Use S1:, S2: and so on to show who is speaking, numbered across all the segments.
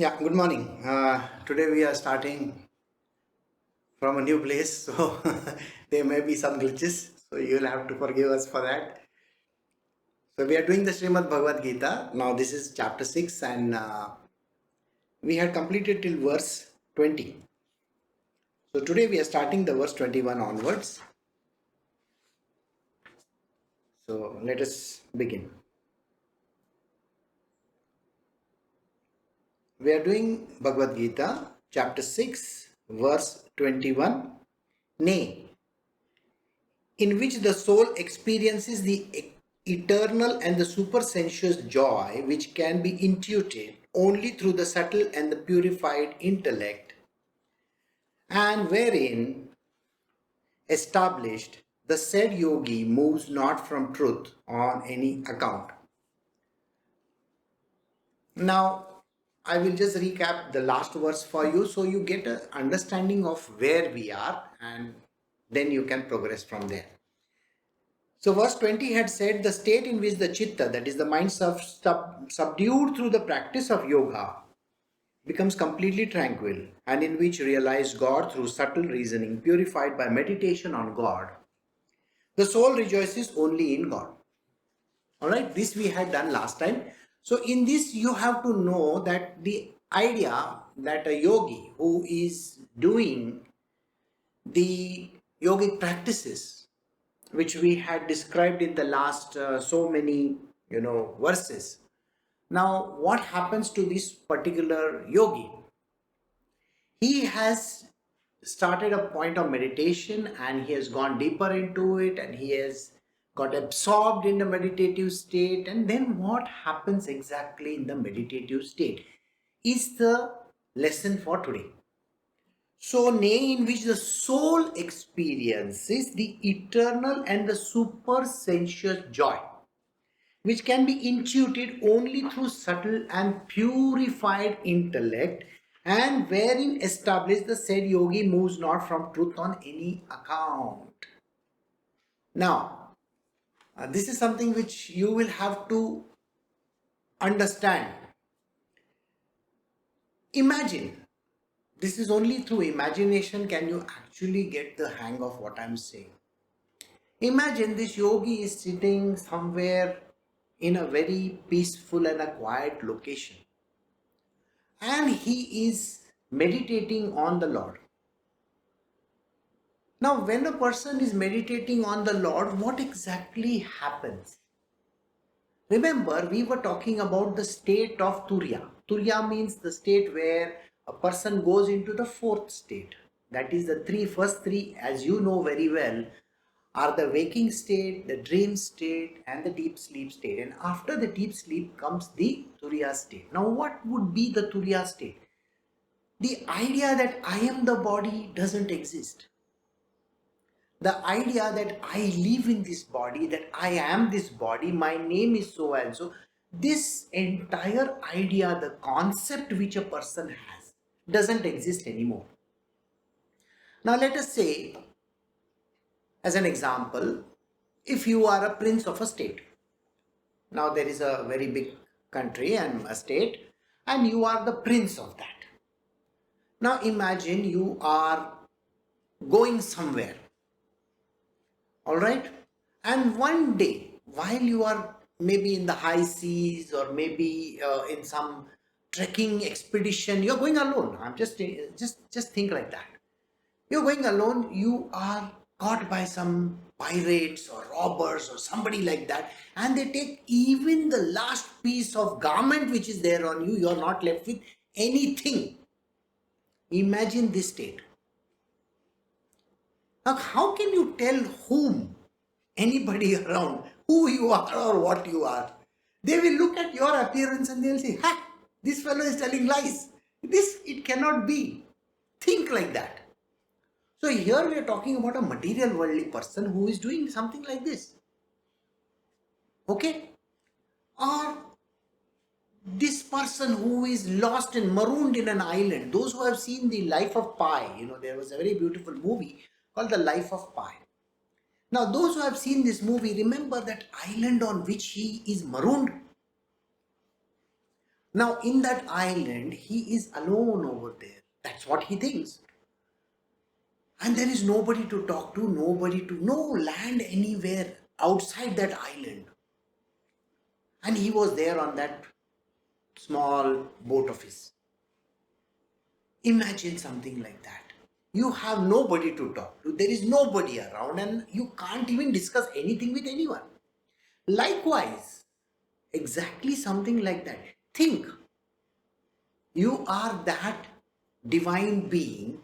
S1: Yeah, good morning. Today we are starting from a new place, so there may be some glitches, so you'll have to forgive us for that. So we are doing the Srimad Bhagavad Gita. Now this is chapter 6 and we had completed till verse 20. So today we are starting the verse 21 onwards. So let us begin. We are doing Bhagavad Gita chapter 6 verse 21. Nay, in which the soul experiences the eternal and the supersensuous joy which can be intuited only through the subtle and the purified intellect, and wherein established the said yogi moves not from truth on any account. Now, I will just recap the last verse for you so you get an understanding of where we are and then you can progress from there. So verse 20 had said the state in which the chitta, that is the mind subdued through the practice of yoga, becomes completely tranquil and in which realized God through subtle reasoning, purified by meditation on God, the soul rejoices only in God. Alright, this we had done last time. So in this you have to know that the idea that a yogi who is doing the yogic practices which we had described in the last so many verses. Now what happens to this particular yogi? He has started a point of meditation and he has gone deeper into it and he has got absorbed in the meditative state. And then what happens exactly in the meditative state is the lesson for today. So, nay, in which the soul experiences the eternal and the supersensuous joy, which can be intuited only through subtle and purified intellect, and wherein established the said yogi moves not from truth on any account. Now, this is something which you will have to understand. Imagine. This is only through imagination can you actually get the hang of what I'm saying. Imagine this yogi is sitting somewhere in a very peaceful and a quiet location and he is meditating on the Lord. Now, when a person is meditating on the Lord, what exactly happens? Remember, we were talking about the state of Turiya. Turiya means the state where a person goes into the fourth state. That is the first three, as you know very well, are the waking state, the dream state, and the deep sleep state. And after the deep sleep comes the Turiya state. Now, what would be the Turiya state? The idea that I am the body doesn't exist. The idea that I live in this body, that I am this body, my name is so and so, this entire idea, the concept which a person has, doesn't exist anymore. Now, let us say, as an example, if you are a prince of a state. Now, there is a very big country and a state, and you are the prince of that. Now, imagine you are going somewhere. All right, and one day while you are maybe in the high seas or maybe in some trekking expedition, you're going alone. I'm just think like that. You're going alone, you are caught by some pirates or robbers or somebody like that, and they take even the last piece of garment which is there on you. You're not left with anything. Imagine this state. Now, how can you tell whom, anybody around, who you are or what you are? They will look at your appearance and they'll say, ha, this fellow is telling lies. It cannot be. Think like that. So here we are talking about a material worldly person who is doing something like this. Okay? Or this person who is lost and marooned in an island. Those who have seen the Life of Pi, there was a very beautiful movie called The Life of Pi. Now, those who have seen this movie, remember that island on which he is marooned. Now, in that island, he is alone over there. That's what he thinks. And there is nobody to talk to, no land anywhere outside that island. And he was there on that small boat of his. Imagine something like that. You have nobody to talk to, there is nobody around, and you can't even discuss anything with anyone. Likewise, exactly something like that. Think, you are that divine being,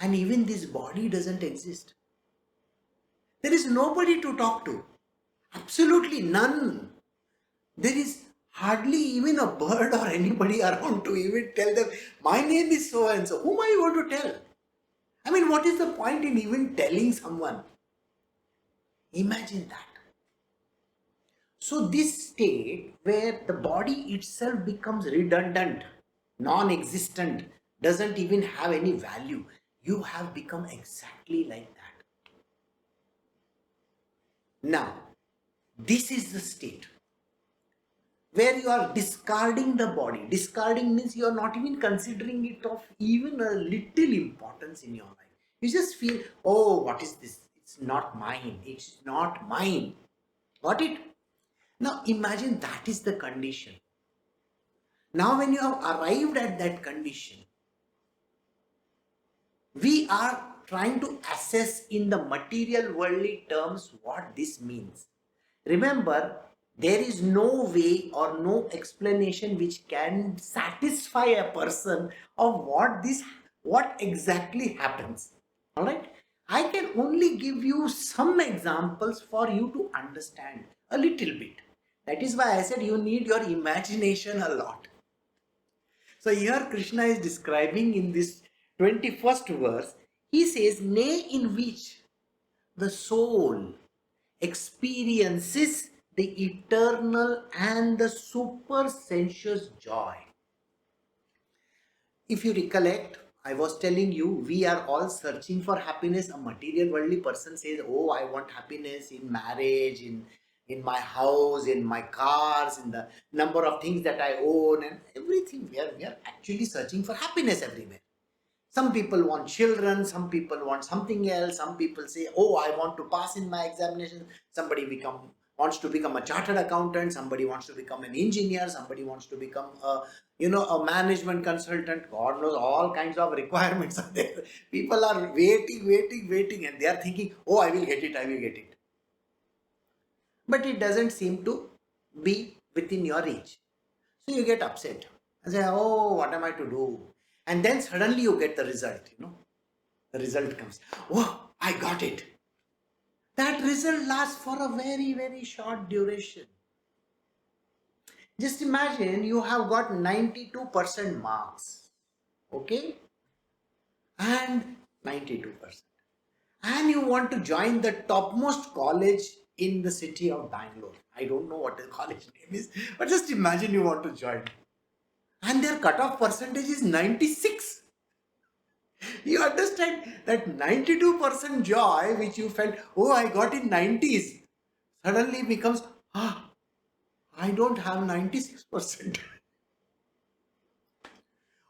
S1: and even this body doesn't exist. There is nobody to talk to. Absolutely none. There is hardly even a bird or anybody around to even tell them, my name is so and so. Whom are you going to tell? I mean, what is the point in even telling someone? Imagine that. So this state where the body itself becomes redundant, non-existent, doesn't even have any value, you have become exactly like that. Now, this is the state where you are discarding the body. Discarding means you are not even considering it of even a little importance in your life. You just feel, oh, what is this? It's not mine. It's not mine. Got it? Now imagine that is the condition. Now when you have arrived at that condition, we are trying to assess in the material worldly terms what this means. Remember, there is no way or no explanation which can satisfy a person of what exactly happens. All right? I can only give you some examples for you to understand a little bit. That is why I said you need your imagination a lot. So here Krishna is describing in this 21st verse, he says, nay, in which the soul experiences the eternal and the super sensuous joy. If you recollect, I was telling you, we are all searching for happiness. A material worldly person says, oh, I want happiness in marriage, in my house, in my cars, in the number of things that I own, and everything. We are actually searching for happiness everywhere. Some people want children, some people want something else, some people say, oh, I want to pass in my examination. Somebody wants to become a chartered accountant, somebody wants to become an engineer, somebody wants to become a management consultant. God knows, all kinds of requirements are there. People are waiting, and they are thinking, oh, I will get it. But it doesn't seem to be within your reach. So you get upset and say, oh, what am I to do? And then suddenly you get the result. The result comes. Oh, I got it. That result lasts for a very, very short duration. Just imagine you have got 92% marks. Okay? And 92%. And you want to join the topmost college in the city of Bangalore. I don't know what the college name is, but just imagine you want to join. And their cutoff percentage is 96. You understand that 92% joy which you felt, oh, I got in 90s, suddenly becomes, I don't have 96%.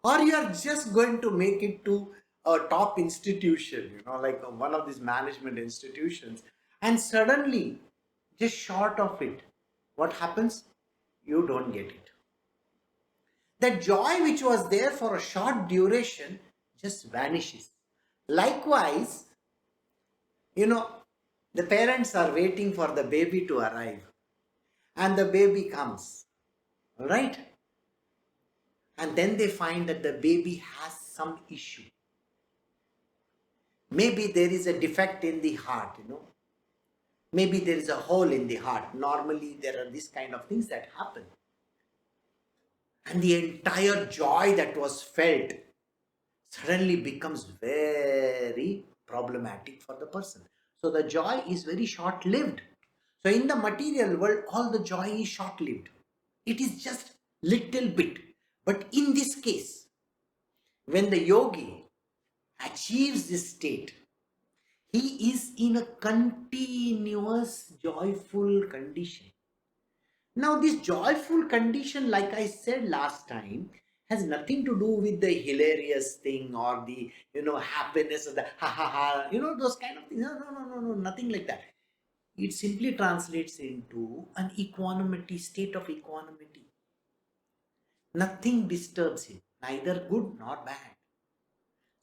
S1: Or you are just going to make it to a top institution, like one of these management institutions, and suddenly, just short of it, what happens? You don't get it. That joy which was there for a short duration just vanishes. Likewise, the parents are waiting for the baby to arrive, and the baby comes, all right? And then they find that the baby has some issue. Maybe there is a defect in the heart. Maybe there is a hole in the heart. Normally, there are these kind of things that happen. And the entire joy that was felt suddenly becomes very problematic for the person. So the joy is very short-lived. So in the material world, all the joy is short-lived. It is just little bit. But in this case, when the yogi achieves this state, he is in a continuous joyful condition. Now, this joyful condition, like I said last time, has nothing to do with the hilarious thing or the, happiness or the ha ha ha, those kind of things. No, no, no, no, no, nothing like that. It simply translates into an equanimity, state of equanimity. Nothing disturbs him, neither good nor bad.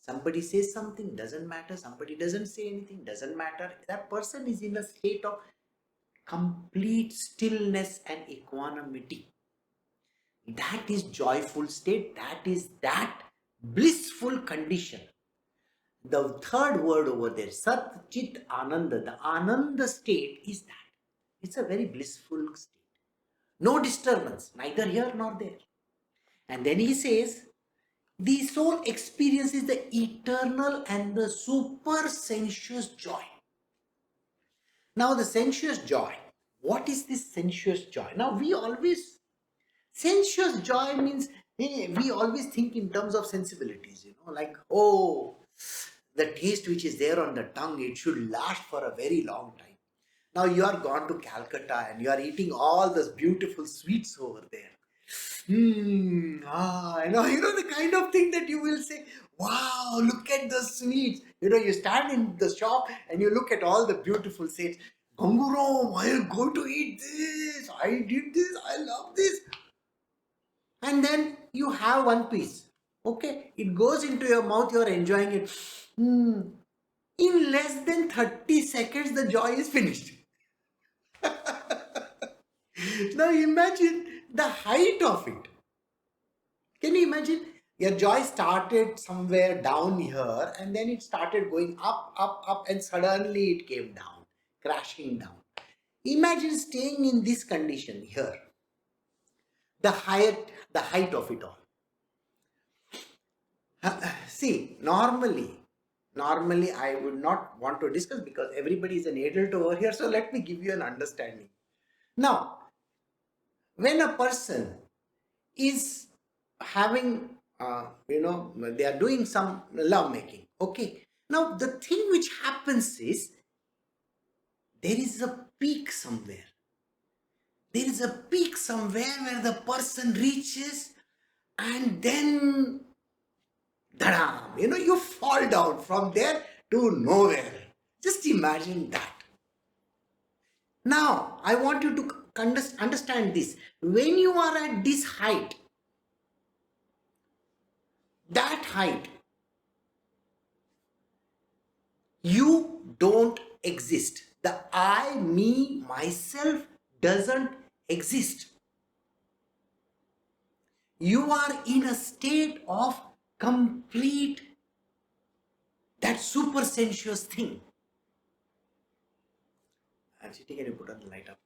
S1: Somebody says something, doesn't matter. Somebody doesn't say anything, doesn't matter. That person is in a state of complete stillness and equanimity. That is joyful state. That is that blissful condition. The third word over there, Sat Chit Ananda, the Ananda state is that. It's a very blissful state. No disturbance, neither here nor there. And then he says, the soul experiences the eternal and the super sensuous joy. Now, the sensuous joy. What is this sensuous joy? Now, sensuous joy means, we always think in terms of sensibilities, like, oh, the taste which is there on the tongue, it should last for a very long time. Now, you are gone to Calcutta and you are eating all those beautiful sweets over there. The kind of thing that you will say, wow, look at the sweets. You stand in the shop and you look at all the beautiful sweets. Ganguram, I am going to eat this. I did this. I love this. And then you have one piece. Okay, it goes into your mouth. You are enjoying it. In less than 30 seconds, the joy is finished. Now imagine the height of it. Can you imagine? Your joy started somewhere down here and then it started going up, up, up, and suddenly it came down, crashing down. Imagine staying in this condition here. The height of it all. See, normally I would not want to discuss because everybody is an adult over here. So let me give you an understanding. Now, when a person is having, they are doing some love making. Okay. Now, the thing which happens is there is a peak somewhere. There is a peak somewhere where the person reaches and then, you fall down from there to nowhere. Just imagine that. Now, I want you to understand this. When you are at this height, that height, you don't exist. The I, me, myself doesn't exist. You are in a state of complete, that super sensuous thing. Actually, can you put on the light up?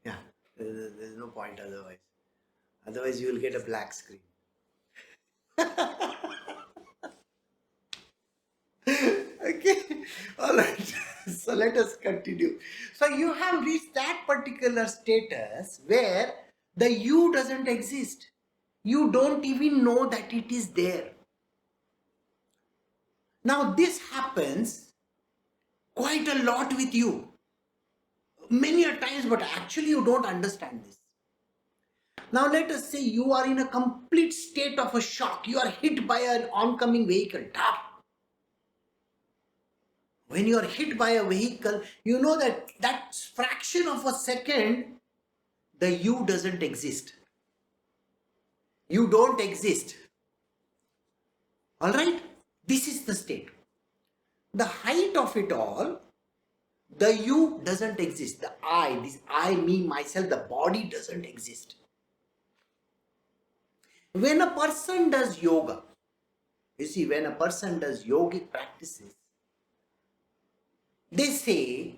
S1: Yeah, there's no point otherwise. Otherwise, you will get a black screen. Okay, all right. So let us continue. So you have reached that particular status where the you doesn't exist. You don't even know that it is there. Now this happens quite a lot with you. Many a times, but actually you don't understand this. Now let us say you are in a complete state of a shock. You are hit by an oncoming vehicle. Tap. When you are hit by a vehicle, you know that fraction of a second, the you doesn't exist. You don't exist. All right? This is the state. The height of it all, the you doesn't exist. The I, this I, me, myself, the body doesn't exist. When a person does yoga, you see, when a person does yogic practices, they say,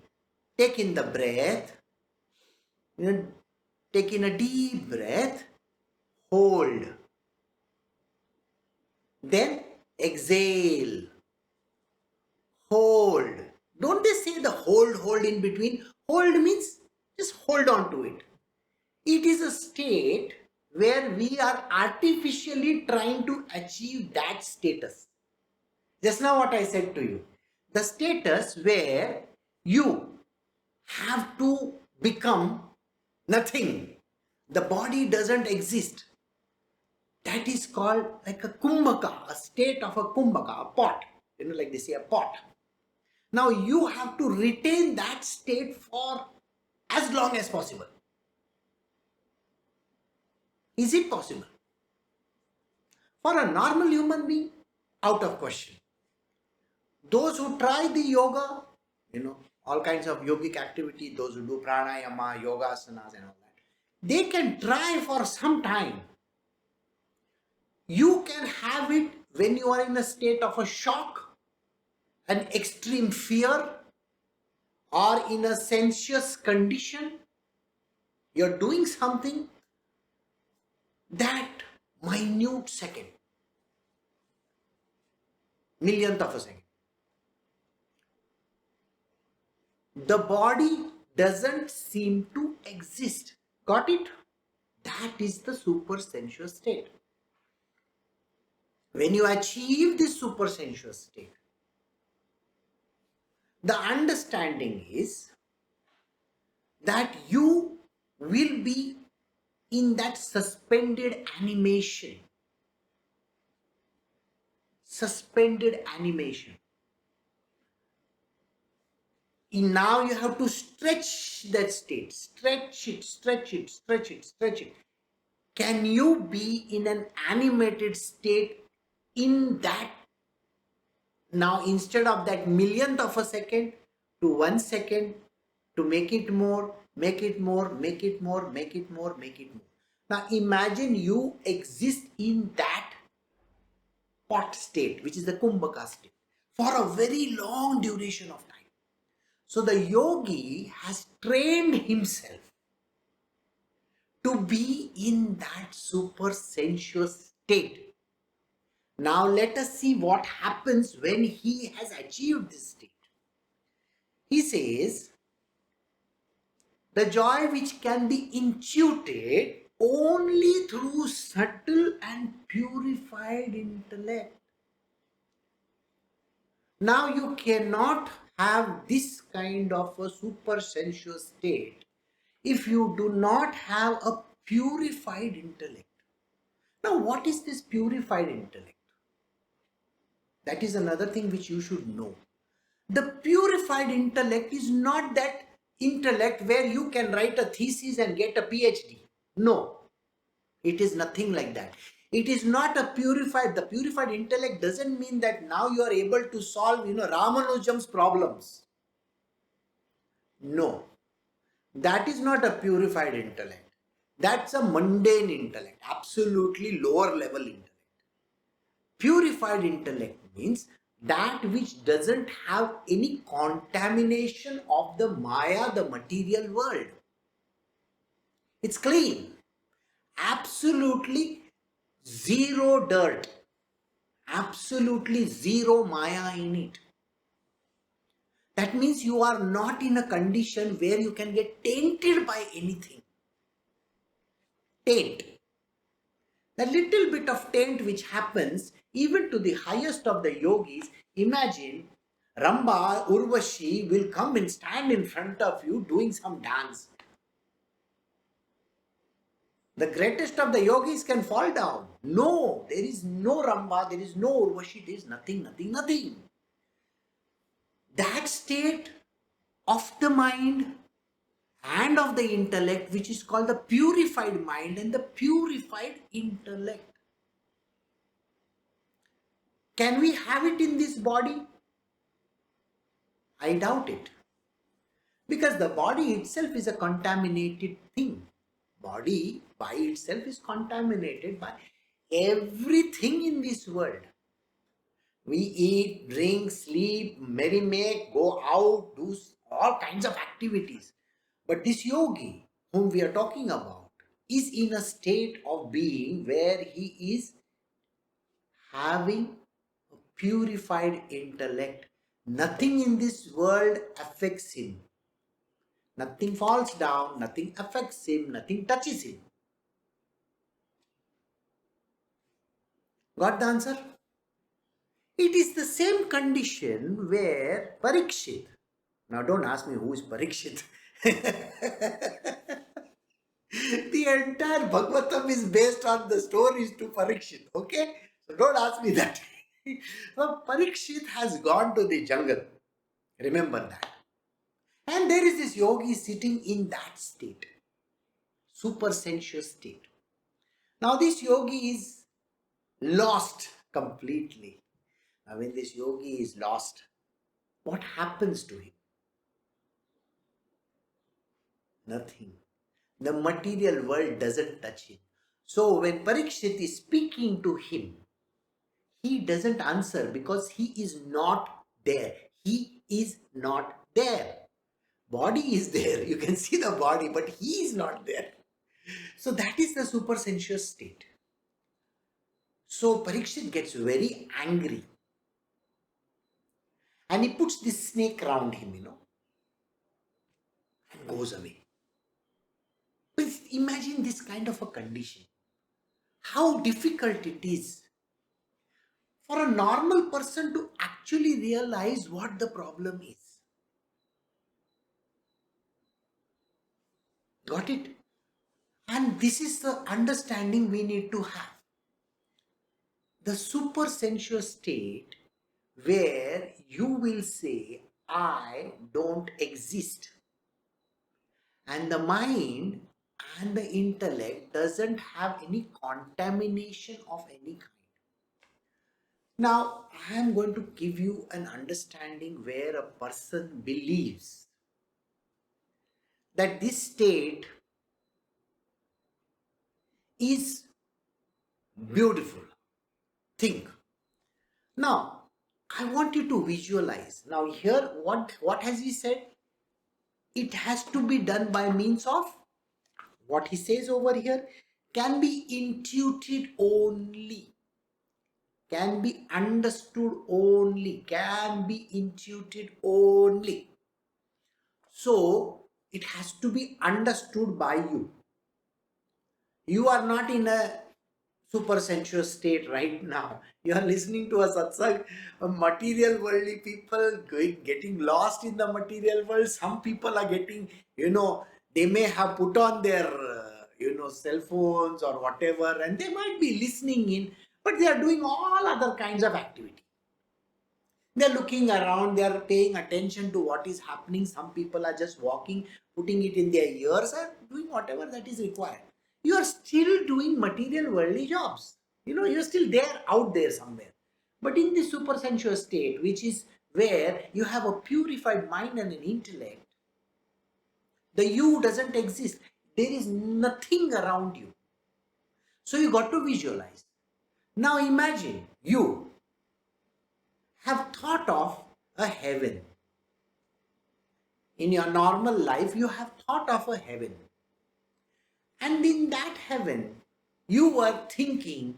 S1: take in the breath, take in a deep breath, hold. Then exhale, hold. Don't they say the hold in between? Hold means just hold on to it. It is a state where we are artificially trying to achieve that status. Just now what I said to you. The status where you have to become nothing. The body doesn't exist. That is called like a kumbhaka, a state of a kumbhaka, a pot. Like they say, a pot. Now you have to retain that state for as long as possible. Is it possible? For a normal human being, out of question. Those who try the yoga, all kinds of yogic activity, those who do pranayama, yoga asanas and all that, they can try for some time. You can have it when you are in a state of a shock, an extreme fear, or in a sensuous condition. You're doing something, that minute second, millionth of a second, the body doesn't seem to exist. Got it? That is the super sensuous state. When you achieve this super sensuous state, the understanding is that you will be in that suspended animation. Suspended animation. Now you have to stretch that state. Stretch it, stretch it, stretch it, stretch it. Can you be in an animated state in that? Now instead of that millionth of a second to 1 second, to make it more, make it more, make it more, make it more, make it more. Now imagine you exist in that pot state, which is the kumbhaka state, for a very long duration of time. So the yogi has trained himself to be in that super sensuous state. Now let us see what happens when he has achieved this state. He says, the joy which can be intuited only through subtle and purified intellect. Now you cannot have this kind of a super sensuous state if you do not have a purified intellect. Now what is this purified intellect? That is another thing which you should know. The purified intellect is not that intellect where you can write a thesis and get a PhD. No, it is nothing like that. It is not a purified. The purified intellect doesn't mean that now you are able to solve, Ramanujam's problems. No, that is not a purified intellect. That's a mundane intellect, absolutely lower level intellect. Purified intellect means that which doesn't have any contamination of the Maya, the material world. It's clean. Absolutely zero dirt. Absolutely zero Maya in it. That means you are not in a condition where you can get tainted by anything. Taint. The little bit of taint which happens even to the highest of the yogis. Imagine Ramba, Urvashi will come and stand in front of you doing some dance. The greatest of the yogis can fall down. No, there is no Ramba, there is no Urvashi, there is nothing, nothing, nothing. That state of the mind and of the intellect, which is called the purified mind and the purified intellect. Can we have it in this body? I doubt it. Because the body itself is a contaminated thing. Body by itself is contaminated by everything in this world. We eat, drink, sleep, merry-make, go out, do all kinds of activities. But this yogi whom we are talking about is in a state of being where he is having a purified intellect. Nothing in this world affects him. Nothing falls down, nothing affects him, nothing touches him. Got the answer? It is the same condition where Parikshit, now don't ask me who is Parikshit. The entire Bhagavatam is based on the stories to Parikshit, okay? So don't ask me that. So Parikshit has gone to the jungle. Remember that. And there is this yogi sitting in that state, super sensuous state. Now this yogi is lost completely. Now when this yogi is lost, what happens to him? Nothing. The material world doesn't touch him. So when Parikshit is speaking to him, he doesn't answer because he is not there. He is not there. Body is there. You can see the body, but he is not there. So that is the super sensuous state. So Parikshit gets very angry. And he puts this snake around him, and goes away. Please imagine this kind of a condition. How difficult it is for a normal person to actually realize what the problem is. Got it? And this is the understanding we need to have. The super sensuous state where you will say, I don't exist. And the mind and the intellect doesn't have any contamination of any kind. Now, I am going to give you an understanding where a person believes that this state is beautiful. Think. Now, I want you to visualize. Now, here, what has he said? It has to be done by means of, what he says over here, can be intuited only, can be understood only, can be intuited only. So, it has to be understood by you. You are not in a super sensuous state right now. You are listening to a satsang, material worldly people getting lost in the material world. Some people are getting, they may have put on their, cell phones or whatever, and they might be listening in, but they are doing all other kinds of activity. They are looking around, they are paying attention to what is happening. Some people are just walking, putting it in their ears and doing whatever that is required. You are still doing material worldly jobs. You're still there, out there somewhere. But in the super sensuous state, which is where you have a purified mind and an intellect, the you doesn't exist. There is nothing around you. So you got to visualize. Now imagine you have thought of a heaven. In your normal life, you have thought of a heaven. And in that heaven, you were thinking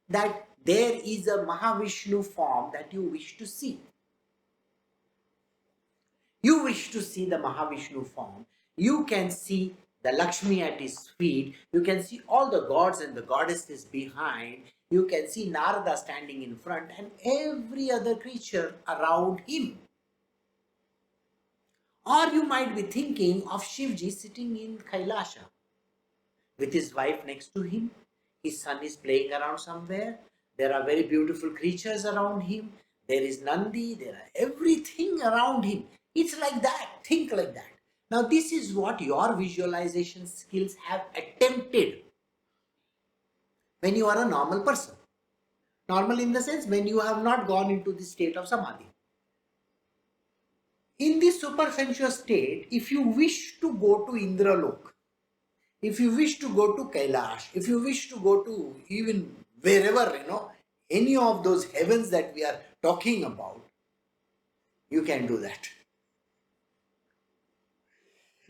S1: that there is a Mahavishnu form that you wish to see. You wish to see the Mahavishnu form. You can see the Lakshmi at his feet. You can see all the gods and the goddesses behind. You can see Narada standing in front and every other creature around him. Or you might be thinking of Shivji sitting in Kailasha with his wife next to him. His son is playing around somewhere. There are very beautiful creatures around him. There is Nandi. There are everything around him. It's like that. Think like that. Now this is what your visualization skills have attempted when you are a normal person. Normal in the sense when you have not gone into the state of samadhi. In this super sensuous state, if you wish to go to Indralok, if you wish to go to Kailash, if you wish to go to even wherever, any of those heavens that we are talking about, you can do that.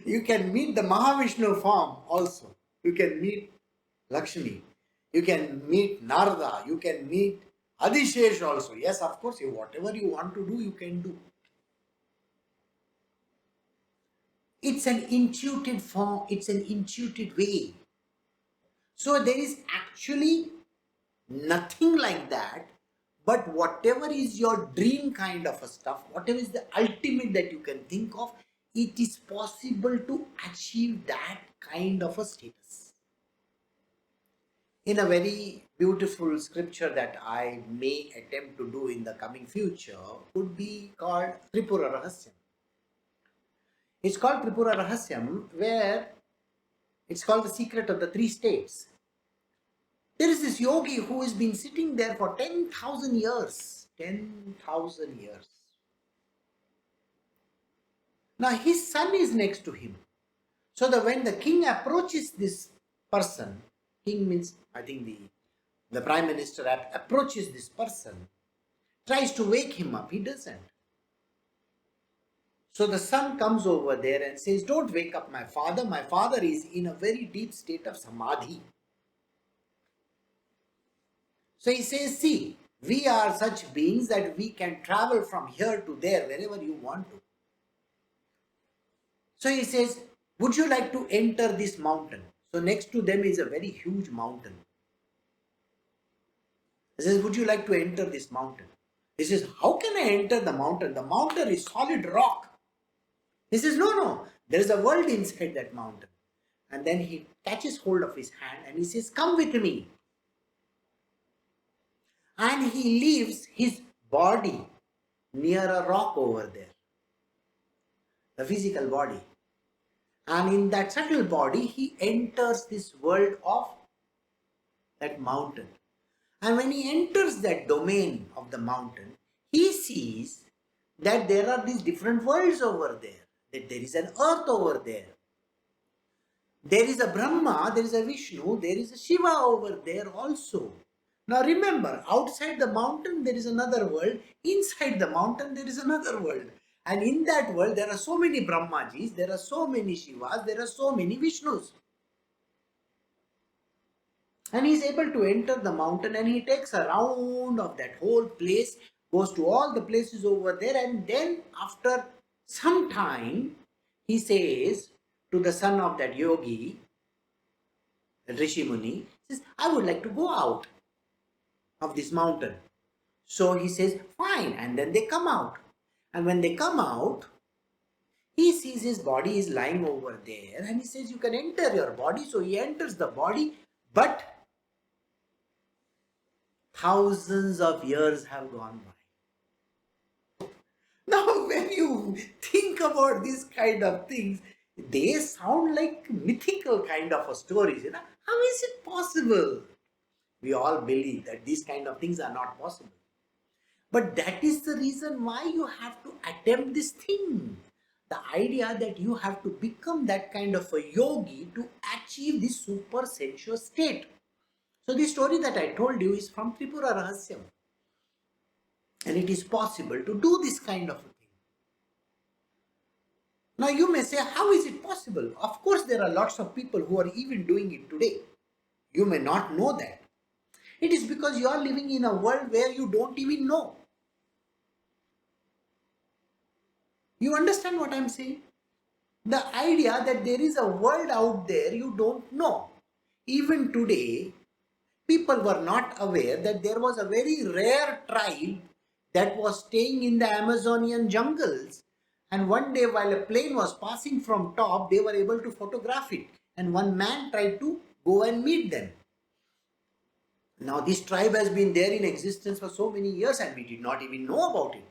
S1: You can meet the Mahavishnu form also. You can meet Lakshmi. You can meet Narada. You can meet Adishesh also. Yes, of course, whatever you want to do, you can do. It's an intuitive form. It's an intuitive way. So there is actually nothing like that But whatever is your dream kind of a stuff, whatever is the ultimate that you can think of, it is possible to achieve that kind of a status. In a very beautiful scripture that I may attempt to do in the coming future would be called Tripura Rahasyam. It's called Tripura Rahasyam, where it's called the secret of the three states. There is this yogi who has been sitting there for 10,000 years. 10,000 years. Now his son is next to him. So that when the king approaches this person, king means, I think the prime minister approaches this person, tries to wake him up, he doesn't. So the son comes over there and says, don't wake up my father. My father is in a very deep state of samadhi. So he says, see, we are such beings that we can travel from here to there, wherever you want to. So he says, would you like to enter this mountain? So next to them is a very huge mountain. He says, would you like to enter this mountain? He says, how can I enter the mountain? The mountain is solid rock. He says, no, there is a world inside that mountain. And then he catches hold of his hand and he says, come with me. And he leaves his body near a rock over there, the physical body. And in that subtle body, he enters this world of that mountain. And when he enters that domain of the mountain, he sees that there are these different worlds over there, that there is an earth over there. There is a Brahma, there is a Vishnu, there is a Shiva over there also. Now remember, outside the mountain there is another world, inside the mountain there is another world. And in that world there are so many Brahmajis, there are so many Shivas, there are so many Vishnus. And he is able to enter the mountain and he takes a round of that whole place, goes to all the places over there, and then after some time he says to the son of that yogi, the Rishi Muni, says, I would like to go out of this mountain. So he says, fine, and then they come out. And when they come out, he sees his body is lying over there and he says, you can enter your body. So he enters the body, but thousands of years have gone by. Now when you think about these kind of things, they sound like mythical kind of stories. How is it possible? We all believe that these kind of things are not possible. But that is the reason why you have to attempt this thing. The idea that you have to become that kind of a yogi to achieve this super sensuous state. So the story that I told you is from Tripura Rahasyam. And it is possible to do this kind of a thing. Now you may say, how is it possible? Of course there are lots of people who are even doing it today. You may not know that. It is because you are living in a world where you don't even know. You understand what I am saying? The idea that there is a world out there you don't know. Even today, people were not aware that there was a very rare tribe that was staying in the Amazonian jungles. And one day while a plane was passing from top, they were able to photograph it. And one man tried to go and meet them. Now this tribe has been there in existence for so many years and we did not even know about it.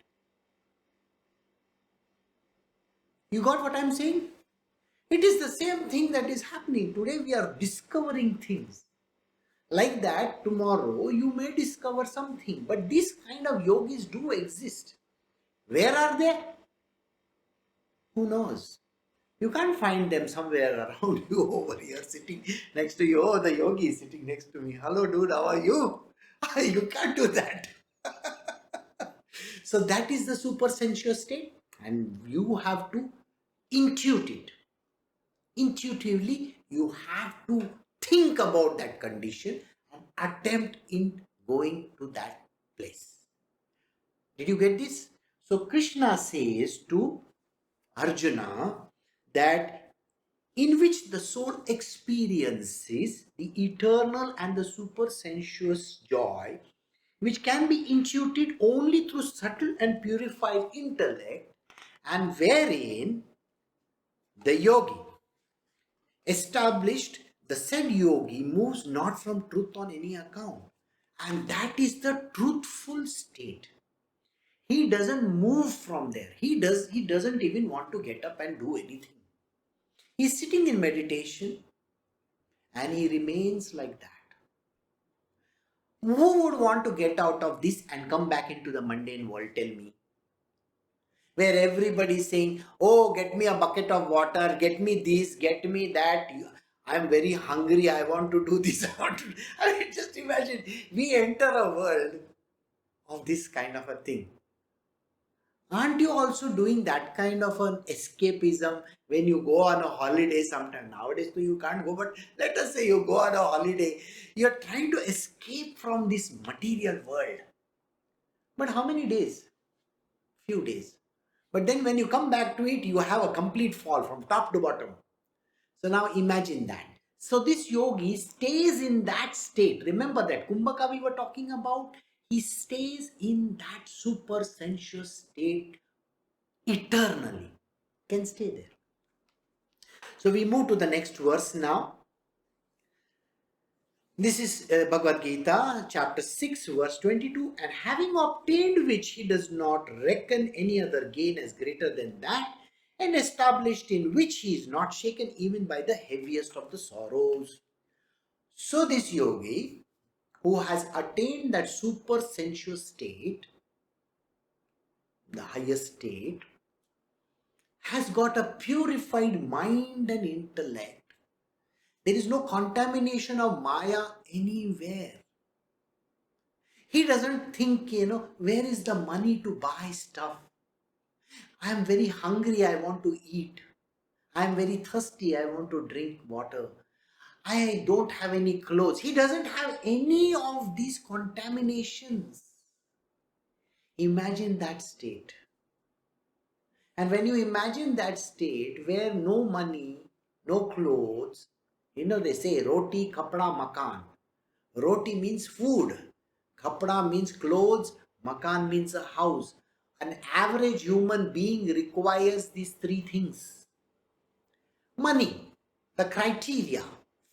S1: You got what I am saying? It is the same thing that is happening. Today we are discovering things. Like that, tomorrow you may discover something. But these kind of yogis do exist. Where are they? Who knows? You can't find them somewhere around you over here sitting next to you. Oh, the yogi is sitting next to me. Hello dude, how are you? You can't do that. So that is the super sensuous state. And you have to intuit it. Intuitively, you have to think about that condition and attempt in going to that place. Did you get this? So Krishna says to Arjuna that in which the soul experiences the eternal and the super sensuous joy which can be intuited only through subtle and purified intellect, and wherein the yogi established, the said yogi moves not from truth on any account, and that is the truthful state. He doesn't move from there. He doesn't even want to get up and do anything. He's sitting in meditation and he remains like that. Who would want to get out of this and come back into the mundane world? Tell me. Where everybody is saying, oh, get me a bucket of water, get me this, get me that. I'm very hungry, I want to do this. I mean, just imagine, we enter a world of this kind of a thing. Aren't you also doing that kind of an escapism when you go on a holiday sometime? Nowadays, you can't go, but let us say you go on a holiday. You're trying to escape from this material world. But how many days? Few days. But then when you come back to it, you have a complete fall from top to bottom. So now imagine that. So this yogi stays in that state. Remember that Kumbhaka we were talking about? He stays in that super sensuous state eternally. Can stay there. So we move to the next verse now. This is Bhagavad Gita, chapter 6, verse 22. And having obtained which he does not reckon any other gain as greater than that, and established in which he is not shaken even by the heaviest of the sorrows. So this yogi, who has attained that super sensuous state, the highest state, has got a purified mind and intellect. There is no contamination of Maya anywhere. He doesn't think, where is the money to buy stuff? I am very hungry, I want to eat. I am very thirsty, I want to drink water. I don't have any clothes. He doesn't have any of these contaminations. Imagine that state. And when you imagine that state where no money, no clothes, they say roti, kapda, makan. Roti means food. Kapda means clothes. Makan means a house. An average human being requires these three things. Money, the criteria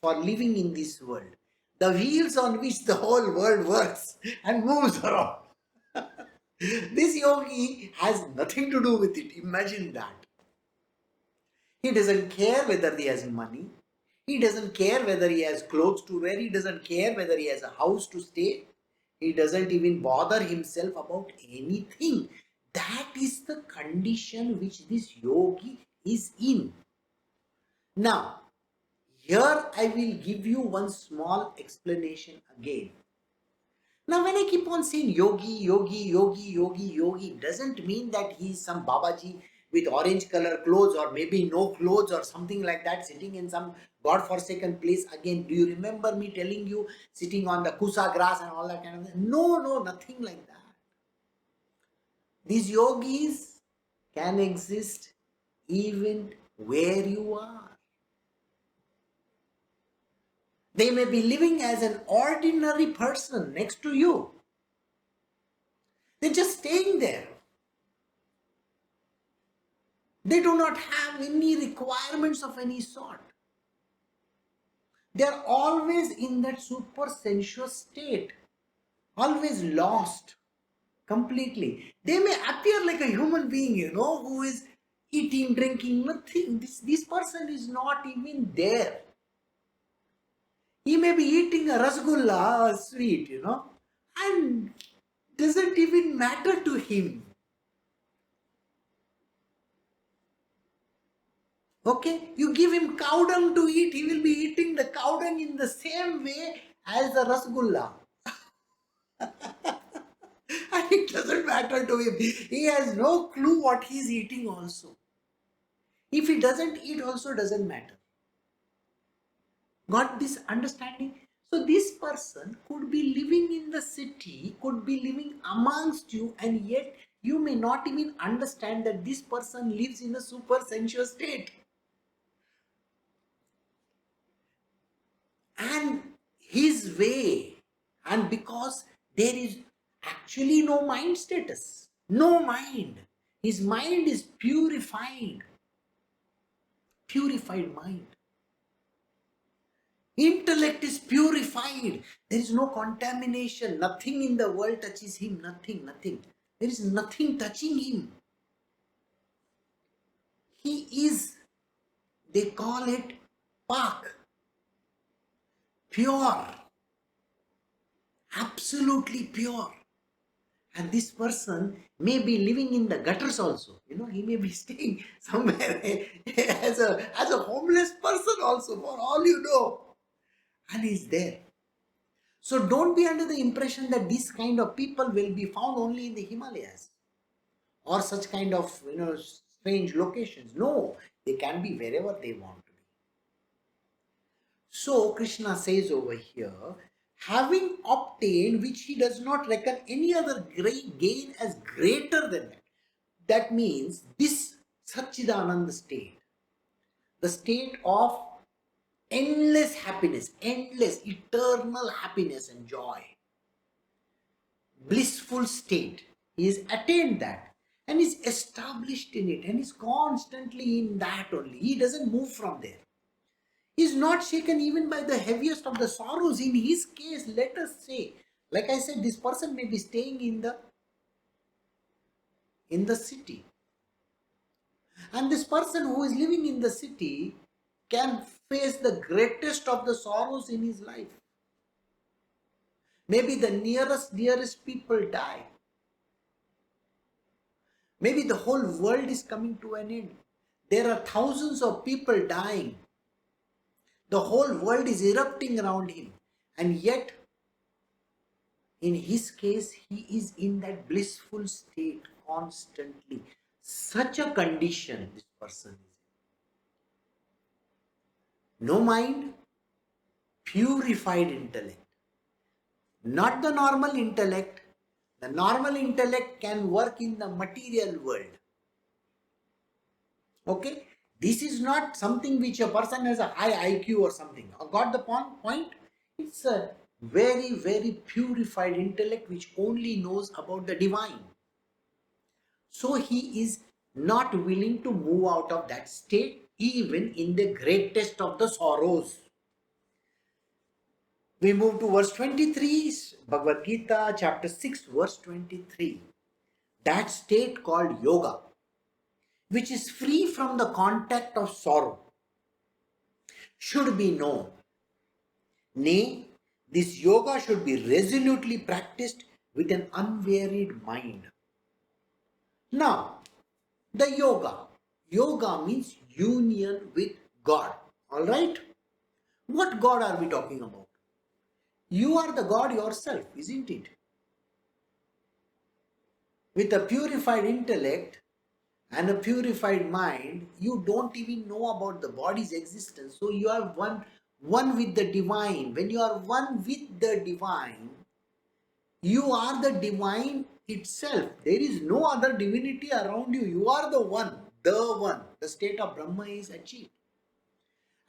S1: for living in this world. The wheels on which the whole world works and moves around. This yogi has nothing to do with it. Imagine that. He doesn't care whether he has money. He doesn't care whether he has clothes to wear. He doesn't care whether he has a house to stay. He doesn't even bother himself about anything. That is the condition which this yogi is in. Now, here I will give you one small explanation again. Now, when I keep on saying yogi, yogi, yogi, yogi, yogi, doesn't mean that he is some Babaji with orange color clothes or maybe no clothes or something like that, sitting in some God-forsaken place. Again, do you remember me telling you sitting on the kusa grass and all that kind of thing? No, nothing like that. These yogis can exist even where you are. They may be living as an ordinary person next to you. They're just staying there. They do not have any requirements of any sort. They are always in that super sensuous state, always lost completely. They may appear like a human being, who is eating, drinking, nothing. This person is not even there. He may be eating a rasgulla, a sweet, and doesn't even matter to him. Okay, you give him cow dung to eat, he will be eating the cow dung in the same way as the rasgulla. And it doesn't matter to him. He has no clue what he is eating also. If he doesn't eat also, doesn't matter. Got this understanding? So this person could be living in the city, could be living amongst you, and yet you may not even understand that this person lives in a super sensuous state. And his way, and because there is actually no mind status. No mind. His mind is purified. Purified mind. Intellect is purified. There is no contamination. Nothing in the world touches him. Nothing, nothing. There is nothing touching him. He is, they call it pak. Pure. Absolutely pure. And this person may be living in the gutters also. He may be staying somewhere as a homeless person also, for all you know. And he's there. So don't be under the impression that these kind of people will be found only in the Himalayas or such kind of strange locations. No, they can be wherever they want to be. So Krishna says over here, having obtained which he does not reckon any other great gain as greater than that. That means this Satchidananda state, the state of endless happiness, endless, eternal happiness and joy, blissful state. He has attained that and is established in it and is constantly in that only. He doesn't move from there. He is not shaken even by the heaviest of the sorrows. In his case, let us say, like I said, this person may be staying in the city. And this person who is living in the city can face the greatest of the sorrows in his life. Maybe the dearest people die. Maybe the whole world is coming to an end. There are thousands of people dying. The whole world is erupting around him. And yet, in his case, he is in that blissful state constantly. Such a condition this person is in. No mind, purified intellect. Not the normal intellect. The normal intellect can work in the material world. Okay? This is not something which a person has a high IQ or something. Got the point? It's a very, very purified intellect which only knows about the divine. So he is not willing to move out of that state even in the greatest of the sorrows. We move to verse 23, Bhagavad Gita, chapter 6, verse 23. That state called yoga, which is free from the contact of sorrow, should be known. Nay, this yoga should be resolutely practiced with an unwearied mind. Now, the yoga means union with God. Alright? What God are we talking about? You are the God yourself, isn't it? With a purified intellect and a purified mind, you don't even know about the body's existence. So you are one with the divine. When you are one with the divine, you are the divine itself. There is no other divinity around you. You are the one. The state of Brahma is achieved.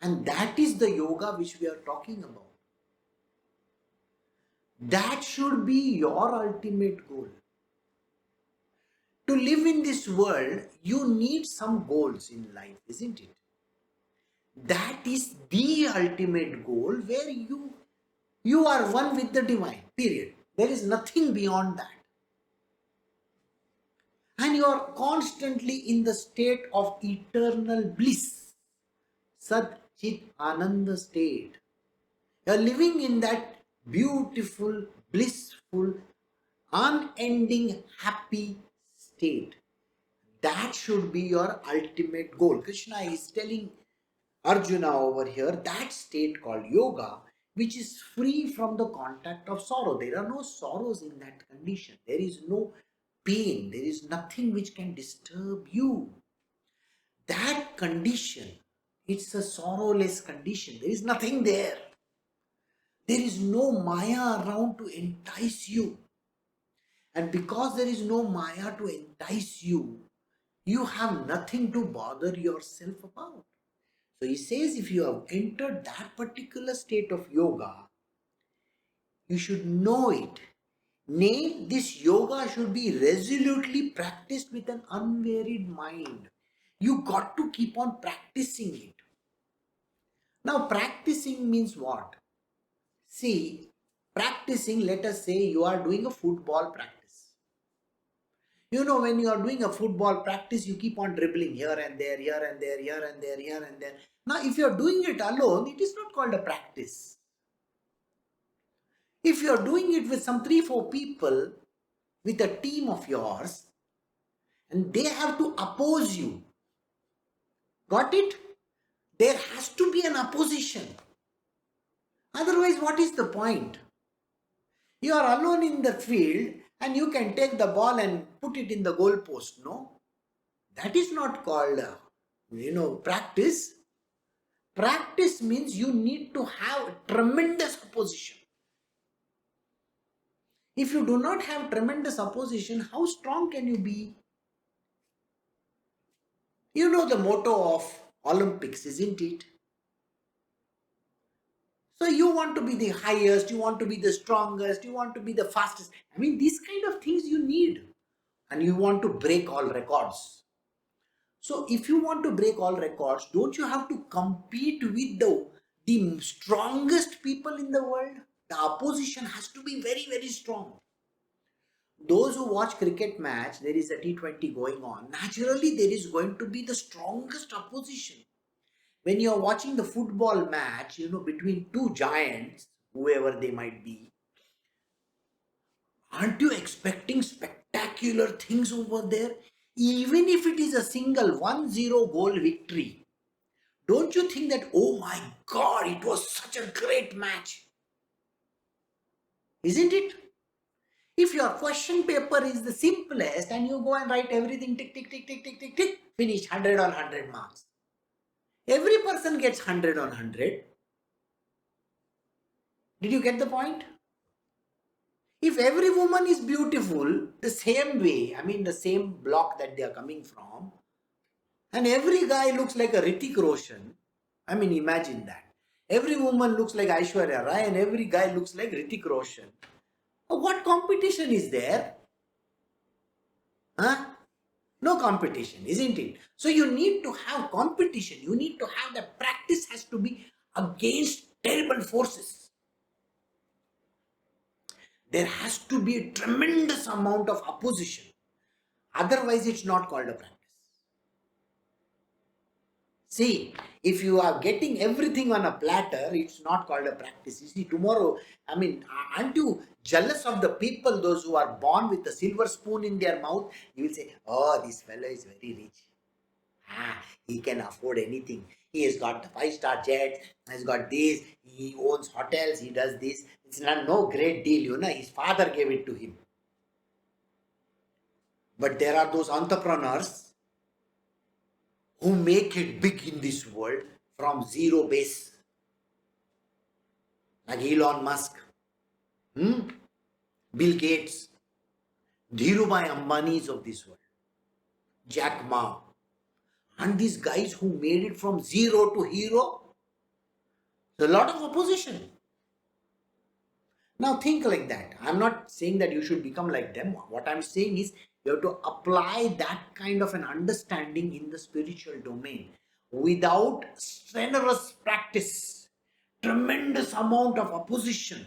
S1: And that is the yoga which we are talking about. That should be your ultimate goal. To live in this world, you need some goals in life, isn't it? That is the ultimate goal where you are one with the divine, period. There is nothing beyond that. And you are constantly in the state of eternal bliss, Sat Chit Ananda state. You are living in that beautiful, blissful, unending, happy state. That should be your ultimate goal. Krishna is telling Arjuna over here that state called yoga, which is free from the contact of sorrow. There are no sorrows in that condition. There is no pain. There is nothing which can disturb you. That condition, it's a sorrowless condition. There is nothing there. There is no Maya around to entice you. And because there is no Maya to entice you, you have nothing to bother yourself about. So he says if you have entered that particular state of yoga, you should know it. Nay, this yoga should be resolutely practiced with an unwearied mind. You got to keep on practicing it. Now, practicing means what? See, practicing, let us say you are doing a football practice. You know, when you are doing a football practice, you keep on dribbling here and there, here and there, here and there, here and there. Now, if you are doing it alone, it is not called a practice. If you are doing it with some 3-4 people, with a team of yours, and they have to oppose you, got it? There has to be an opposition. Otherwise, what is the point? You are alone in the field and you can take the ball and put it in the goal post. No, that is not called, practice. Practice means you need to have tremendous opposition. If you do not have tremendous opposition, how strong can you be? You know the motto of Olympics, isn't it? So you want to be the highest, you want to be the strongest, you want to be the fastest. I mean, these kind of things you need. And you want to break all records. So if you want to break all records, don't you have to compete with the strongest people in the world? The opposition has to be very, very strong. Those who watch cricket match, there is a T20 going on. Naturally, there is going to be the strongest opposition. When you are watching the football match, between two giants, whoever they might be, aren't you expecting spectacular things over there? Even if it is a single 1-0 goal victory, don't you think that, oh my God, it was such a great match? Isn't it? If your question paper is the simplest and you go and write everything tick, tick, tick, tick, tick, tick, tick, finish 100 on 100 marks. Every person gets 100 on 100. Did you get the point? If every woman is beautiful, the same way, the same block that they are coming from, and every guy looks like a Hrithik Roshan, imagine that. Every woman looks like Aishwarya Rai and every guy looks like Hrithik Roshan. What competition is there? Huh? No competition, isn't it? So you need to have competition. You need to have the practice has to be against terrible forces. There has to be a tremendous amount of opposition. Otherwise, it's not called a practice. See, if you are getting everything on a platter, it's not called a practice. You see, tomorrow, aren't you jealous of the people, those who are born with a silver spoon in their mouth? You will say, oh, this fellow is very rich. He can afford anything. He has got the 5-star jet, has got this, he owns hotels, he does this. It's no great deal, his father gave it to him. But there are those entrepreneurs who make it big in this world from zero base. Like Elon Musk, Bill Gates, Dhirubhai Ambanis of this world, Jack Ma. And these guys who made it from zero to hero, there's a lot of opposition. Now think like that. I'm not saying that you should become like them. What I'm saying is you have to apply that kind of an understanding in the spiritual domain. Without strenuous practice, tremendous amount of opposition,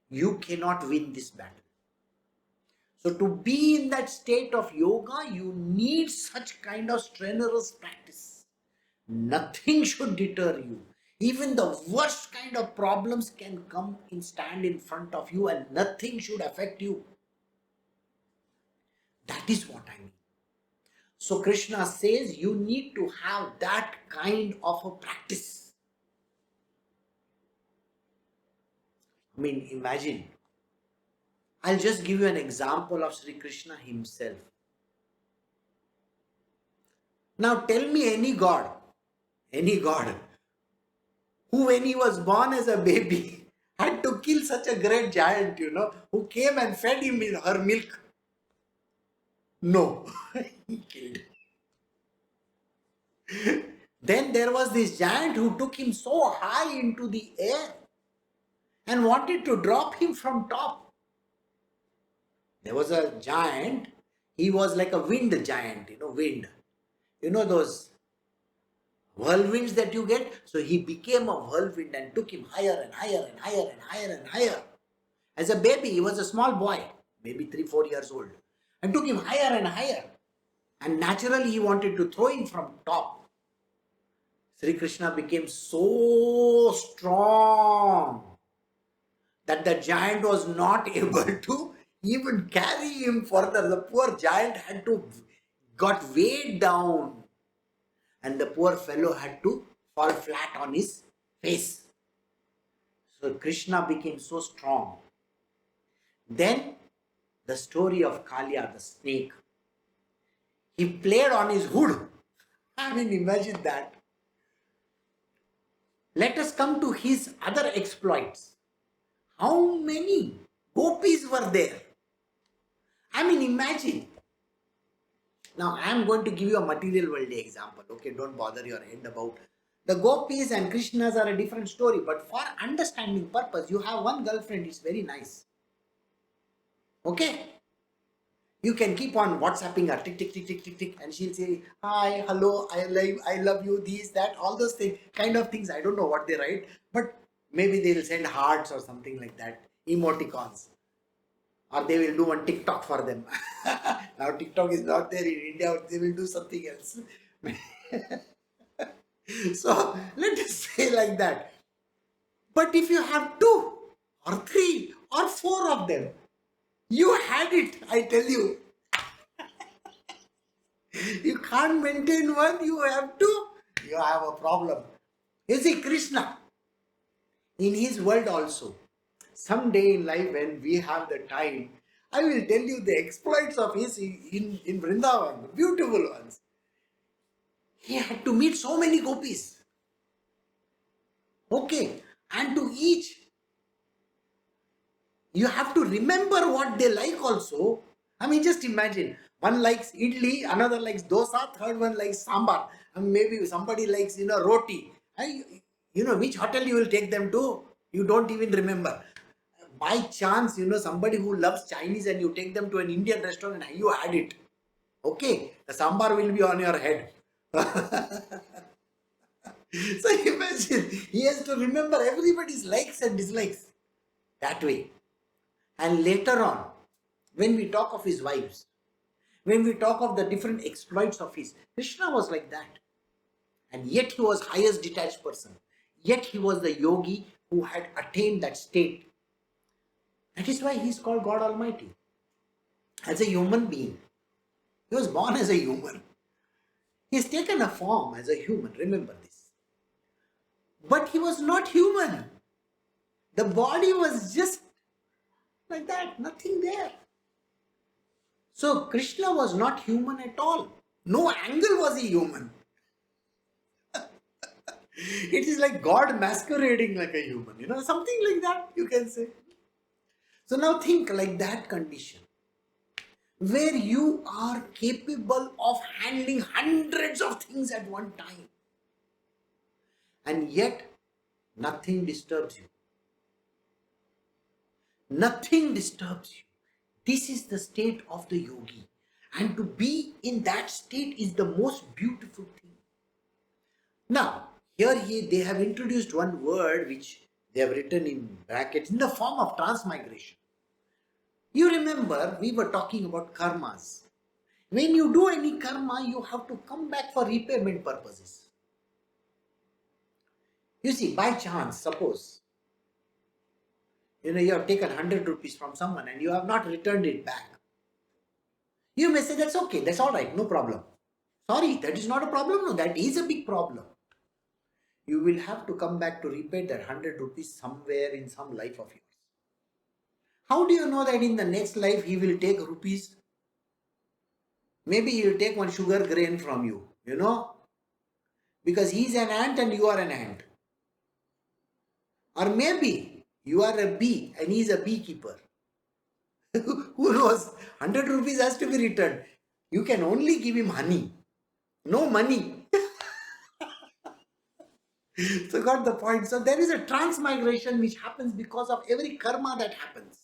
S1: you cannot win this battle. So to be in that state of yoga, you need such kind of strenuous practice. Nothing should deter you. Even the worst kind of problems can come and stand in front of you and nothing should affect you. That is what I mean. So Krishna says you need to have that kind of a practice. Imagine. I'll just give you an example of Sri Krishna himself. Now tell me any god, who when he was born as a baby had to kill such a great giant, who came and fed him in her milk. No, he killed. Then there was this giant who took him so high into the air and wanted to drop him from top. There was a giant. He was like a wind giant, wind. Those whirlwinds that you get? So he became a whirlwind and took him higher and higher and higher and higher and higher. As a baby, he was a small boy, maybe 3-4 years old, and took him higher and higher. And naturally, he wanted to throw him from top. Sri Krishna became so strong that the giant was not able to even carry him further. The poor giant got weighed down, and the poor fellow had to fall flat on his face. So Krishna became so strong. Then the story of Kalia, the snake. He played on his hood. I mean, imagine that. Let us come to his other exploits. How many gopis were there? I mean, imagine. Now, I am going to give you a material world example. Okay, don't bother your head about the gopis and Krishnas are a different story. But for understanding purpose, you have one girlfriend. It's very nice. Okay? You can keep on WhatsApping her, tick, tick, tick, tick, tick, tick, and she'll say, hi, hello, I love you, this, that, all those things, kind of things. I don't know what they write, but maybe they'll send hearts or something like that, emoticons. Or they will do one TikTok for them. Now TikTok is not there in India, they will do something else. So let us say like that. But if you have 2 or 3 or 4 of them, you had it, I tell you. You can't maintain one, you have 2, you have a problem. You see, Krishna, in his world also, someday in life when we have the time, I will tell you the exploits of his in Vrindavan, beautiful ones. He had to meet so many gopis. Okay, and to each, you have to remember what they like also. I mean, just imagine. One likes idli, another likes dosa, third one likes sambar. And maybe somebody likes, roti. Which hotel you will take them to? You don't even remember. By chance, somebody who loves Chinese and you take them to an Indian restaurant and you had it. Okay, the sambar will be on your head. So imagine, he has to remember everybody's likes and dislikes. That way. And later on, when we talk of his wives, when we talk of the different exploits of his, Krishna was like that. And yet he was highest detached person. Yet he was the yogi who had attained that state. That is why he is called God Almighty. As a human being. He was born as a human. He has taken a form as a human. Remember this. But he was not human. The body was just like that. Nothing there. So Krishna was not human at all. No angle was he human. It is like God masquerading like a human. Something like that you can say. So now think like that condition. Where you are capable of handling hundreds of things at one time. And yet, nothing disturbs you. Nothing disturbs you. This is the state of the yogi. And to be in that state is the most beautiful thing. Now, here they have introduced one word which they have written in brackets in the form of transmigration. You remember, we were talking about karmas. When you do any karma, you have to come back for repayment purposes. You see, by chance, suppose, you have taken 100 rupees from someone and you have not returned it back. You may say, that's okay, that's all right, no problem. Sorry, that is not a problem. No, that is a big problem. You will have to come back to repay that 100 rupees somewhere in some life of yours. How do you know that in the next life he will take rupees? Maybe he will take one sugar grain from you, because he is an ant and you are an ant. Or maybe you are a bee and he is a beekeeper. Who knows? 100 rupees has to be returned. You can only give him honey, no money. So got the point. So there is a transmigration which happens because of every karma that happens.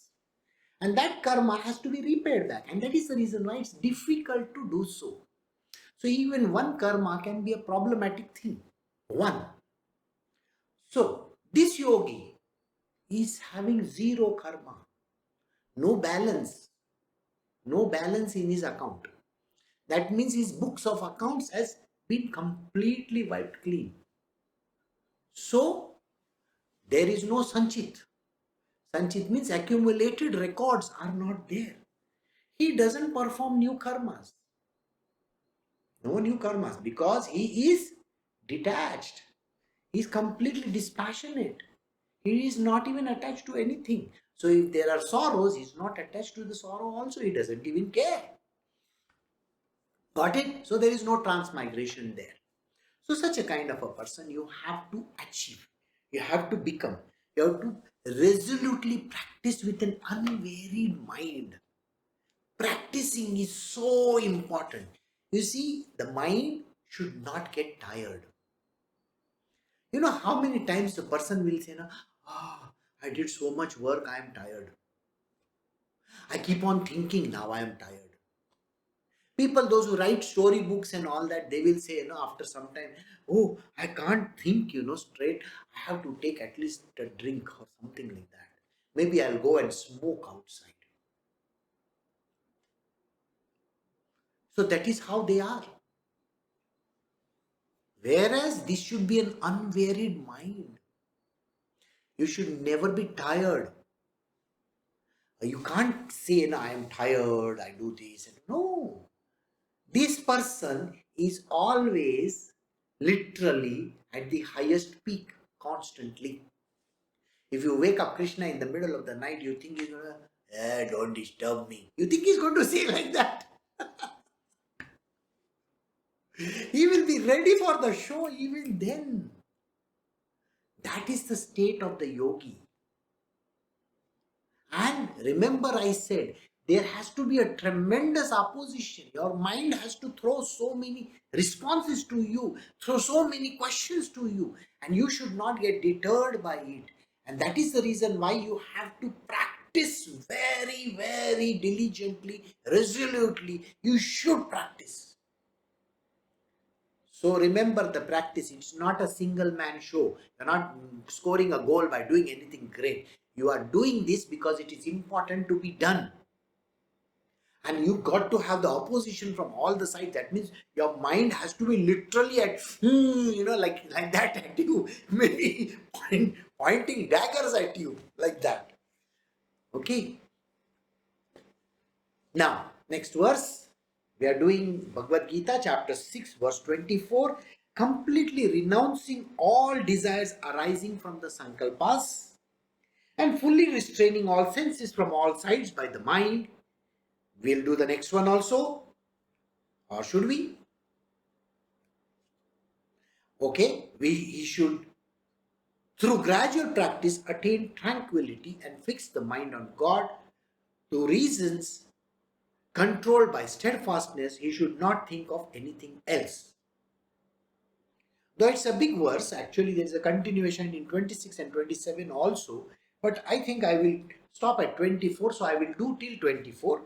S1: And that karma has to be repaid back. And that is the reason why it's difficult to do so. So even one karma can be a problematic thing. One. So this yogi is having zero karma, no balance, no balance in his account. That means his books of accounts has been completely wiped clean. So there is no sanchit. Sanchit means accumulated records are not there. He doesn't perform new karmas. No new karmas because he is detached. He is completely dispassionate. He is not even attached to anything. So if there are sorrows, he is not attached to the sorrow also. He doesn't even care. Got it? So there is no transmigration there. So such a kind of a person you have to achieve. You have to become. You have to resolutely practice with an unvaried mind. Practicing is so important. You see, the mind should not get tired. You know how many times the person will say, I did so much work, I am tired. I keep on thinking, now I am tired. People, those who write story books and all that, they will say, after some time, oh, I can't think, straight. I have to take at least a drink or something like that. Maybe I'll go and smoke outside. So that is how they are. Whereas this should be an unvaried mind. You should never be tired. You can't say, I am tired, I do this. No. This person is always literally at the highest peak constantly. If you wake up Krishna in the middle of the night, you think he's going to, don't disturb me. You think he's going to say like that? He will be ready for the show even then. That is the state of the yogi. And remember I said, there has to be a tremendous opposition. Your mind has to throw so many responses to you, throw so many questions to you, and you should not get deterred by it. And that is the reason why you have to practice very, very diligently, resolutely. You should practice. So remember the practice. It's not a single man show. You're not scoring a goal by doing anything great. You are doing this because it is important to be done. And you got to have the opposition from all the sides. That means your mind has to be literally at, like that at you. Maybe pointing daggers at you like that. Okay. Now, next verse. We are doing Bhagavad Gita chapter 6 verse 24. Completely renouncing all desires arising from the sankalpas and fully restraining all senses from all sides by the mind. We'll do the next one also. Or should we? Okay, he should, through gradual practice, attain tranquility and fix the mind on God. To reasons controlled by steadfastness, he should not think of anything else. Though it's a big verse, actually there is a continuation in 26 and 27 also. But I think I will stop at 24, so I will do till 24.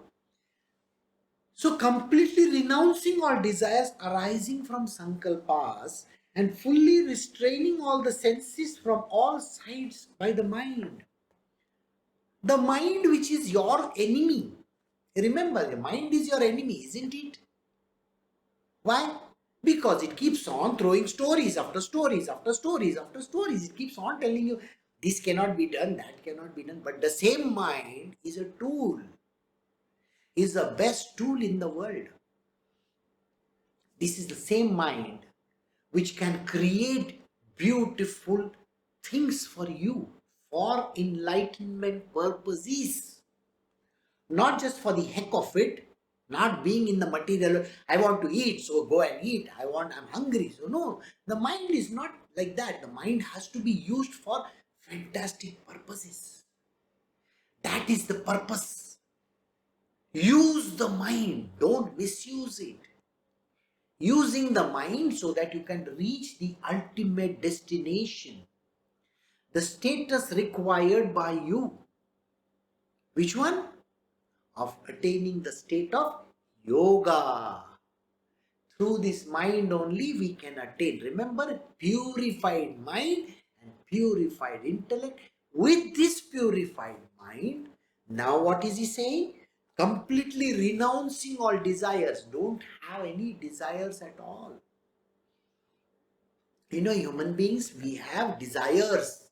S1: So completely renouncing all desires arising from sankalpas and fully restraining all the senses from all sides by the mind. The mind which is your enemy. Remember, the mind is your enemy, isn't it? Why? Because it keeps on throwing stories after stories after stories after stories. It keeps on telling you, this cannot be done, that cannot be done. But the same mind is a tool. Is the best tool in the world. This is the same mind which can create beautiful things for you for enlightenment purposes. Not just for the heck of it, not being in the material, I want to eat, so go and eat. I'm hungry. So no, the mind is not like that. The mind has to be used for fantastic purposes. That is the purpose. Use the mind, don't misuse it. Using the mind so that you can reach the ultimate destination, the status required by you. Which one? of attaining the state of yoga. Through this mind only we can attain. Remember, purified mind and purified intellect. With this purified mind, now what is he saying? Completely renouncing all desires. Don't have any desires at all. Human beings, we have desires.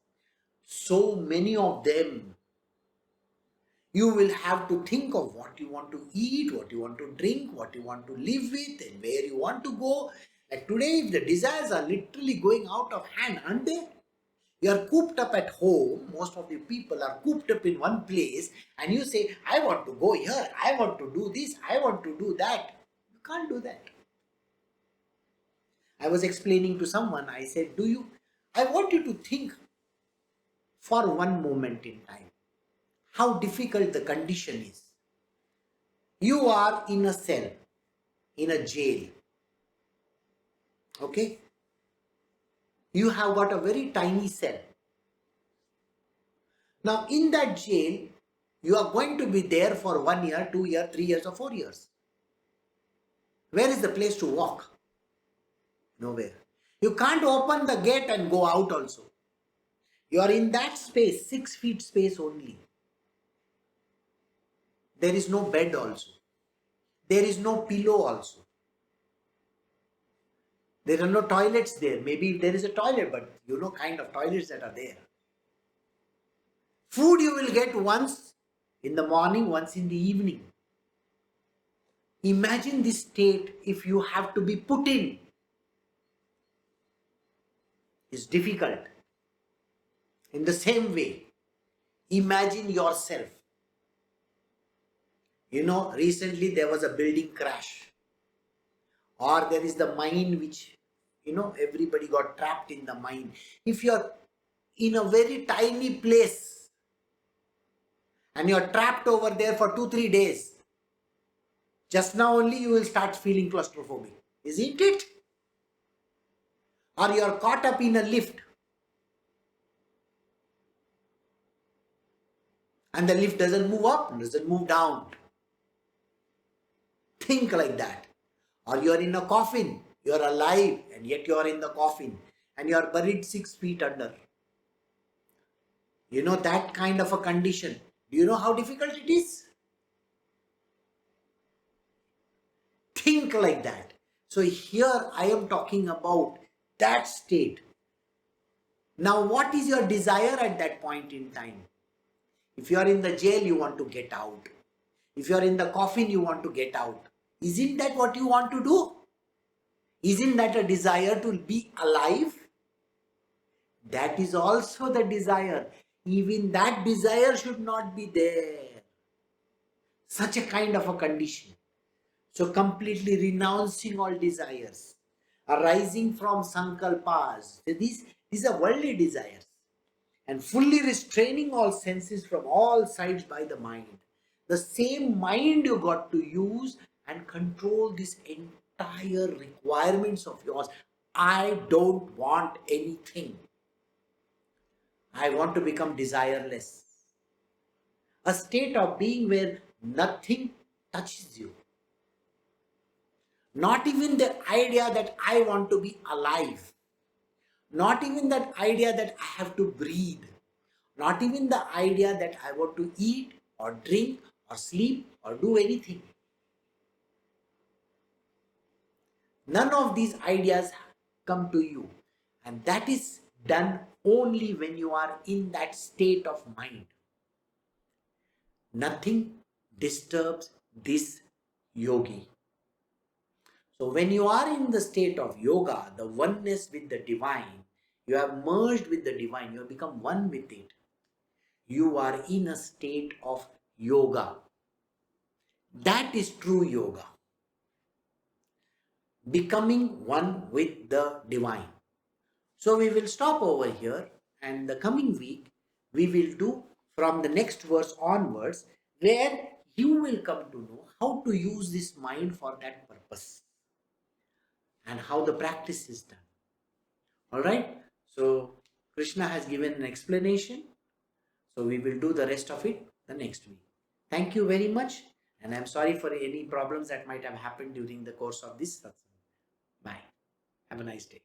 S1: So many of them. You will have to think of what you want to eat, what you want to drink, what you want to live with, and where you want to go. Like today, if the desires are literally going out of hand, aren't they? You are cooped up at home. Most of the people are cooped up in one place, and you say, I want to go here, I want to do this, I want to do that. You can't do that. I was explaining to someone, I said, I want you to think for one moment in time how difficult the condition is. You are in a cell, in a jail. Okay? You have got a very tiny cell. Now, in that jail, you are going to be there for 1 year, 2 years, 3 years, or 4 years. Where is the place to walk? Nowhere. You can't open the gate and go out also. You are in that space, 6 feet space only. There is no bed also. There is no pillow also. There are no toilets there. Maybe there is a toilet, but kind of toilets that are there. Food you will get once in the morning, once in the evening. Imagine this state if you have to be put in. It's difficult. In the same way, imagine yourself. Recently there was a building crash. Or there is the mine which, everybody got trapped in the mine. If you're in a very tiny place and you're trapped over there for 2-3 days, just now only you will start feeling claustrophobic, isn't it? Or you're caught up in a lift and the lift doesn't move up, doesn't move down. Think like that. Or you're in a coffin, you're alive and yet you're in the coffin and you're buried 6 feet under. That kind of a condition. Do you know how difficult it is? Think like that. So here I am talking about that state. Now what is your desire at that point in time? If you are in the jail, you want to get out. If you are in the coffin, you want to get out. Isn't that what you want to do? Isn't that a desire to be alive? That is also the desire. Even that desire should not be there. Such a kind of a condition. So completely renouncing all desires, arising from sankalpas. These are worldly desires. And fully restraining all senses from all sides by the mind. The same mind you got to use and control this entire requirements of yours. I don't want anything. I want to become desireless. A state of being where nothing touches you. Not even the idea that I want to be alive. Not even that idea that I have to breathe. Not even the idea that I want to eat or drink or sleep or do anything. None of these ideas come to you. And that is done only when you are in that state of mind. Nothing disturbs this yogi. So when you are in the state of yoga, the oneness with the divine, you have merged with the divine, you have become one with it. You are in a state of yoga. That is true yoga. Becoming one with the divine. So we will stop over here, and the coming week we will do from the next verse onwards, where you will come to know how to use this mind for that purpose and how the practice is done. Alright, so Krishna has given an explanation. So we will do the rest of it the next week. Thank you very much. And I'm sorry for any problems that might have happened during the course of this satsang. Bye. Have a nice day.